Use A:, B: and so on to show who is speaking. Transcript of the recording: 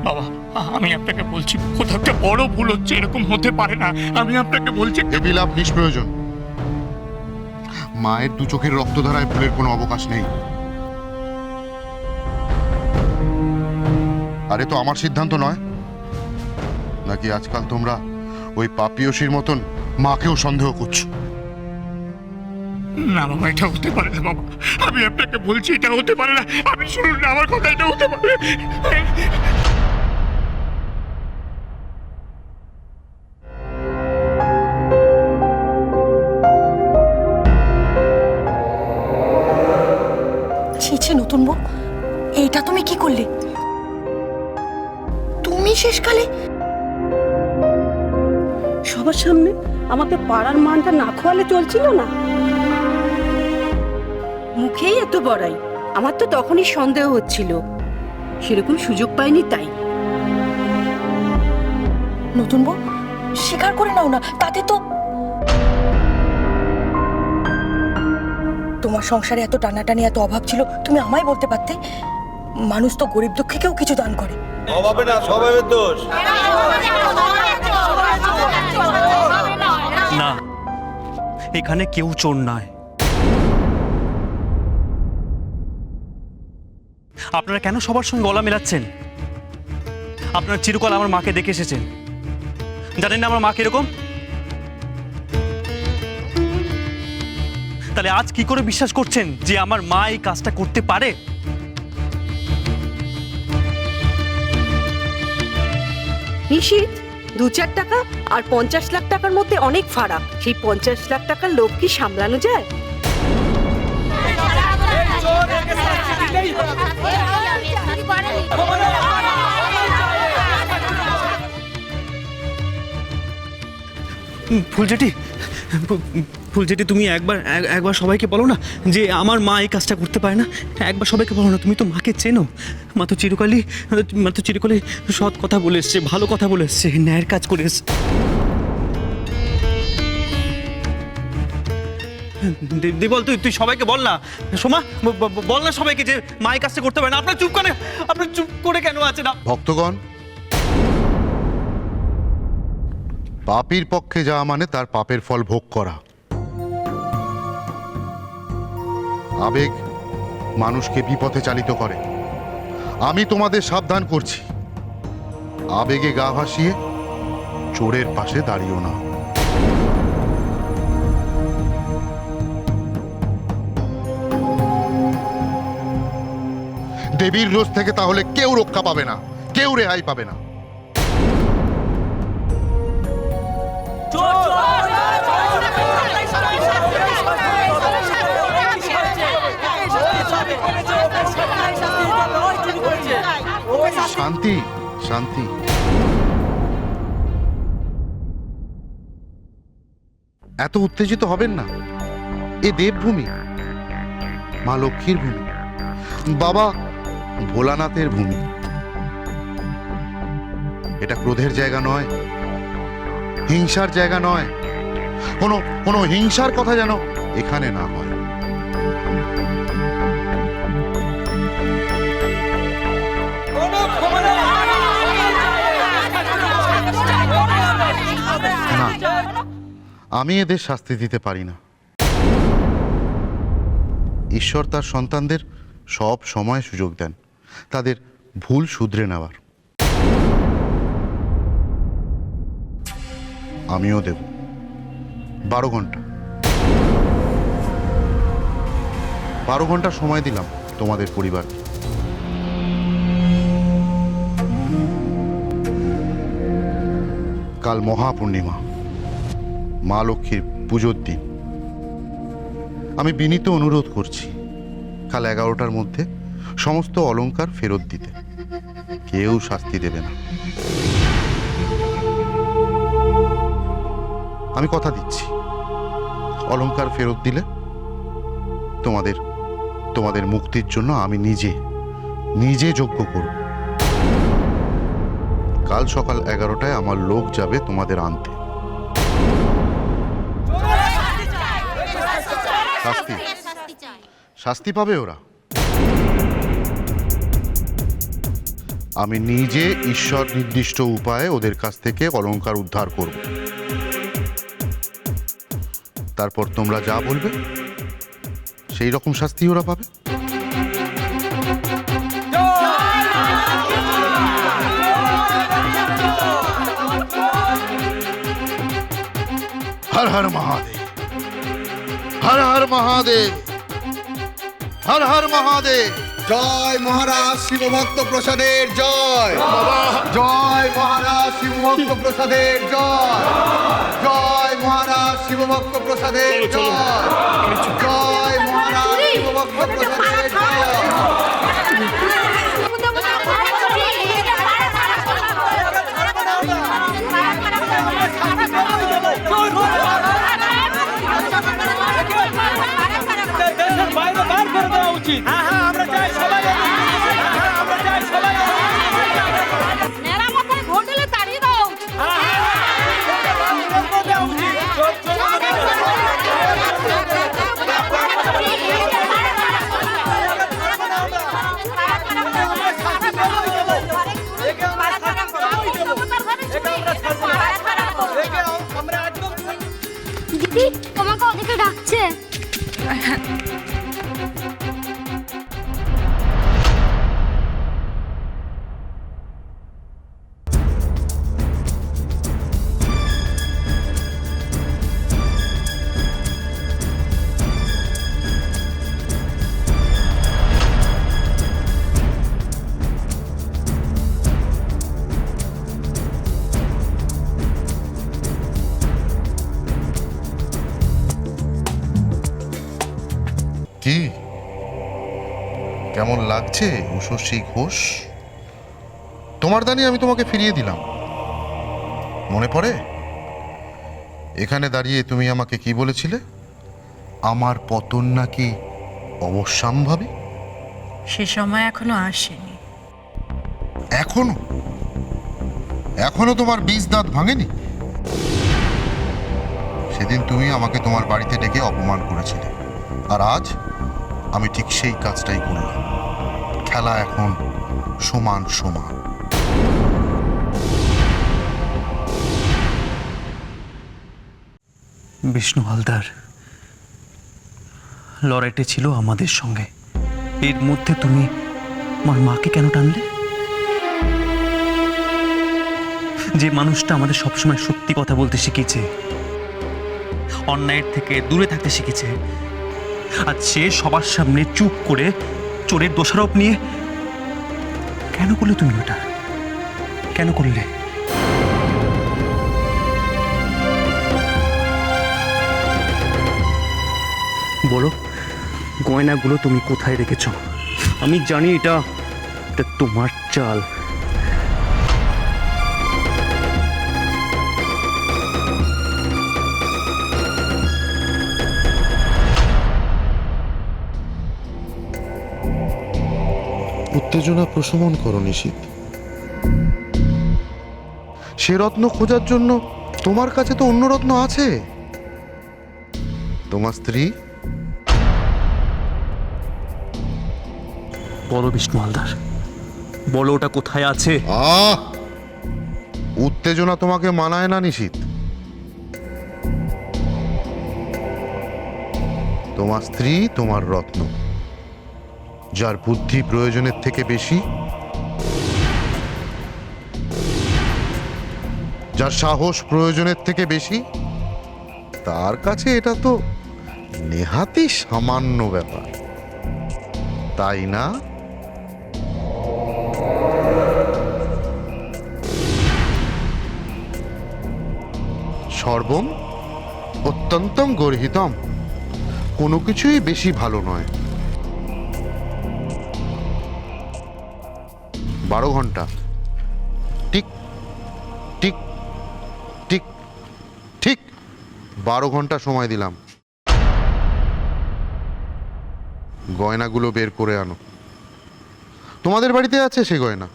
A: বাবা, আমি আপনাকে বলছি কোথাও একটা বড় ভুল হচ্ছে, এরকম হতে পারে না। আমি আপনাকে বলছি
B: এ বিলাপ নিষ্প্রয়োজন। মায়ের দু চোখের রক্তধারায় ভুলের কোনো অবকাশ নেই। আরে তো আমার সিদ্ধান্ত নয় নাকি আজকাল তোমরা ওই পাপিয়সীর মতন মাকেও সন্দেহ করছো?
A: না বাবা, এটা হতে পারে না বাবা, আমি আপনাকে বলছি এটা হতে পারে না। আমি শুনুন না আমার কথা, এটা হতে পারে।
C: ছি ছি নতুন বউ, এইটা তুমি কি করলে? তুমি শেষকালে
D: সবার সামনে আমাকে পাড়ার মানটা না খোয়ালে চলছিল না। মুখেই এত বড়াই, আমার তো তখনই সন্দেহ হচ্ছিল, সেরকম সুযোগ পাইনি তাই।
C: নতুন বউ স্বীকার করে নাও না, তাতে তো তোমার সংসারে এত টানাটানি এত অভাব ছিল, তুমি আমায় বলতে পারতে। মানুষ তো গরিব দুঃখীকেও কিছু দান করে।
E: অভাবে না, স্বভাবের দোষ।
F: না, এখানে কেউ চোর নয়। আপনারা কেন সবার সঙ্গে গলা মেলাচ্ছেন? আপনারা চিরকাল আমার মাকে দেখে এসেছেন, জানেন না আমার মা কিরকম। তাহলে আজ কি করে বিশ্বাস করছেন যে আমার মা এই কাজটা করতে পারে?
D: নিশীথ, 2-4 টাকা আর 50 লাখ টাকার মধ্যে অনেক ফারাক। সেই 50 লাখ টাকার লোভ কি সামলানো যায়?
F: ফুলজেটি তুমি একবার সবাইকে বলো না যে আমার মা এই কাজটা করতে পারে না। একবার সবাইকে বলো না, তুমি তো মাকে চেনো। মা তো চিরকালই সৎ কথা বলে এসছে, ভালো কথা বলে এসছে, ন্যায়ের কাজ করে এসছে। দেবল, তুই সবাইকে বল না। সোমা, বল না সবাইকে যে মা এই কাজটা করতে পারে না। আপনার চুপ করে কেন আছে না?
B: ভক্তগণ, পাপীর পক্ষে যাওয়া মানে তার পাপের ফল ভোগ করা। আবেগ মানুষকে বিপথে চালিত করে। আমি তোমাদের সাবধান করছি, আবেগে গা ভাসিয়ে চোরের পাশে দাঁড়িও না। দেবীর রোষ থেকে তাহলে কেউ রক্ষা পাবে না, কেউ রেহাই পাবে না। শান্তি, শান্তি। এত উত্তেজিত হবেন না। এ দেবভূমি, মা লক্ষ্মীর ভূমি, বাবা ভোলানাথের ভূমি। এটা ক্রোধের জায়গা নয়, হিংসার জায়গা নয়। কোনো হিংসার কথা যেন এখানে না হয়। না, আমি এদের শাস্তি দিতে পারি না। ঈশ্বর তার সন্তানদের সব সময় সুযোগ দেন তাদের ভুল শুধরে নেওয়ার। আমিও দেব 12 ঘন্টা। 12 ঘন্টা সময় দিলাম তোমাদের পরিবারকে। কাল মহাপূর্ণিমা, মা লক্ষ্মীর পুজোর দিন। আমি বিনীত অনুরোধ করছি কাল 11টার মধ্যে সমস্ত অলংকার ফেরত দিতে। কেউ শাস্তি দেবে না। আমি কথা দিচ্ছি, অলংকার ফেরত দিলে তোমাদের মুক্তির জন্য আমি নিজে যজ্ঞ করব। কাল সকাল 11টায় আমার লোক যাবে তোমাদের আনতে। শাস্তি পাবে ওরা। আমি নিজে ঈশ্বর নির্দিষ্ট উপায়ে ওদের কাছ থেকে অলংকার উদ্ধার করব। তারপর তোমরা যা বলবে সেই রকম শাস্তি ওরা পাবে। হর হর মহাদেব, হর হর মহাদেব, হর হর মহাদেব।
G: জয় মহারাজ শিবভক্ত প্রসাদের জয়, জয় মহারাজ শিবভক্ত প্রসাদের জয়, জয় মহারাজ শিবভক্ত প্রসাদের জয়, জয় মহারাজ শিবভক্ত প্রসাদের জয়।
H: বাইরে বার করে দেওয়া উচিত। হ্যাঁ হ্যাঁ, আমরা চাই সবাই, আমরা চাই সবাই
I: মেরামতের ঘটলে তাড়িয়ে দাও।
H: দেওয়া উচিত।
I: দিদি, তোমাকে ওদিকে ডাকছে।
B: কি কেমন লাগছে উষসী ঘোষ? তোমার দানি আমি তোমাকে ফিরিয়ে দিলাম, মনে পড়ে? এখানে দাঁড়িয়ে তুমি আমাকে কি বলেছিলে? আমার পতন নাকি অবশ্যম্ভাবী।
C: সে সময় এখনো আসেনি।
B: এখনো এখনো তোমার বীজ দাঁত ভাঙেনি? সেদিন তুমি আমাকে তোমার বাড়িতে ডেকে অপমান করেছিলে, আর আজ আমি ঠিক সেই কাজটাই করলাম। খেলা এখন সমান সমান।
F: বিষ্ণু হালদার, লড়াইটা ছিল আমাদের সঙ্গে, এর মধ্যে তুমি আমার মাকে কেন টানলে? যে মানুষটা আমাদের সবসময় সত্যি কথা বলতে শিখেছে, অন্যায়ের থেকে দূরে থাকতে শিখেছে, আর সে সবার সামনে চুপ করে চোরের দোষারোপ নিয়ে কেন করলে তুমি ওটা? কেন করলে? বলো, গয়নাগুলো তুমি কোথায় রেখেছ? আমি জানি এটা তোমার চাল।
B: উত্তেজনা প্রশমন করো নিশীথ। সে রত্ন খোঁজার জন্য তোমার কাছে তো অন্য রত্ন আছে। তোমার স্ত্রী।
F: বলো বিষ্ণু হালদার, বলো ওটা কোথায় আছে?
B: উত্তেজনা তোমাকে মানায় না নিশীথ। তোমার স্ত্রী তোমার রত্ন, যার বুদ্ধি প্রয়োজনের থেকে বেশি, যার সাহস প্রয়োজনের থেকে বেশি, তার কাছে এটা তো নেহাতি সামান্য ব্যাপার, তাই না? সর্বম অত্যন্তম গর্হিতম, কোনো কিছুই বেশি ভালো নয়। 12 ঘন্টা, টিক টিক টিক ঠিক 12 ঘন্টা সময় দিলাম। গয়নাগুলো বের করে আনো। তোমাদের বাড়িতে আছে সে গয়না।